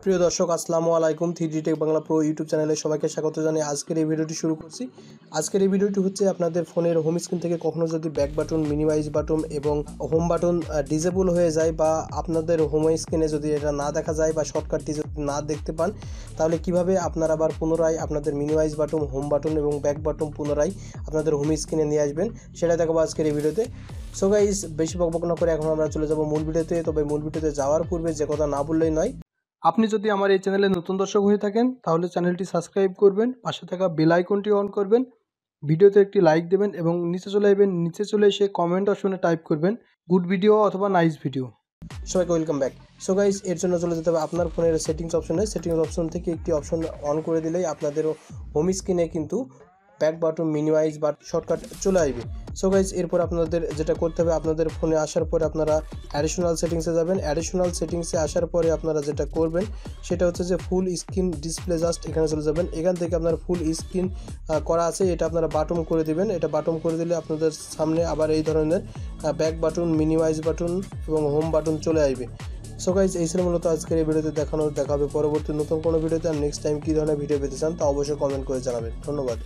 সুপ্রিয় দর্শক আসসালামু আলাইকুম। 3D take Bangla pro YouTube চ্যানেলে সবাইকে স্বাগত জানিয়ে আজকের এই ভিডিওটি শুরু করছি। আজকের এই ভিডিওটি হচ্ছে আপনাদের ফোনের হোম স্ক্রিন থেকে কখনো যদি ব্যাক বাটন, মিনিমাইজ বাটন এবং হোম বাটন ডিসেবল হয়ে যায় বা আপনাদের হোম স্ক্রিনে যদি এটা না দেখা যায় বা শর্টকাটটি যদি না দেখতে পান, তাহলে কিভাবে আপনারা আবার পুনরায় আপনাদের মিনিমাইজ বাটন, হোম বাটন এবং ব্যাক বাটন পুনরায় আপনাদের হোম স্ক্রিনে নিয়ে আসবেন, সেটা দেখাবো আজকের এই ভিডিওতে। সো গাইস, বেশি বকবক না করে এখন আমরা চলে যাব মূল ভিডিওতে। তবে মূল ভিডিওতে যাওয়ার পূর্বে যে কথা না বললেই নয়, আপনি যদি আমার এই চ্যানেলে নতুন দর্শক হয়ে থাকেন তাহলে চ্যানেলটি সাবস্ক্রাইব করবেন, পাশে থাকা বেল আইকনটি অন করবেন, ভিডিওতে একটি লাইক দেবেন এবং নিচে চলে এসে কমেন্ট অপশনে টাইপ করবেন গুড ভিডিও অথবা নাইস ভিডিও। সবাইকে ওয়েলকাম ব্যাক। সো গাইস, এর জন্য চলে যেতে হবে আপনার ফোনের সেটিংস অপশন থেকে একটি অপশন অন করে দিলেই আপনাদের হোম স্ক্রিনে কিন্তু ব্যাক বাটন, মিনিমাইজ বা শর্টকাট চলে আসবে। সো গাইস, এরপর আপনাদের যেটা করতে হবে, আপনাদের ফোনে আসার পরে আপনারা অ্যাডিশনাল সেটিংসে যাবেন। অ্যাডিশনাল সেটিংসে আসার পরে আপনারা যেটা করবেন সেটা হচ্ছে যে ফুল স্ক্রিন ডিসপ্লে, জাস্ট এখানে চলে যাবেন। এখান থেকে আপনার ফুল স্ক্রিন করা আছে, এটা আপনারা বাটন করে দিবেন। এটা বাটন করে দিলে আপনাদের সামনে আবার এই ধরনের ব্যাক বাটন, মিনিমাইজ বাটন এবং হোম বাটন চলে আসবে। সো গাইস, এই ছিল মূলত আজকের এই ভিডিওতে দেখা হবে পরবর্তী নতুন কোনো ভিডিওতে। আর নেক্সট টাইম কী ধরনের ভিডিও পেতে চান তা অবশ্যই কমেন্ট করে জানাবেন। ধন্যবাদ।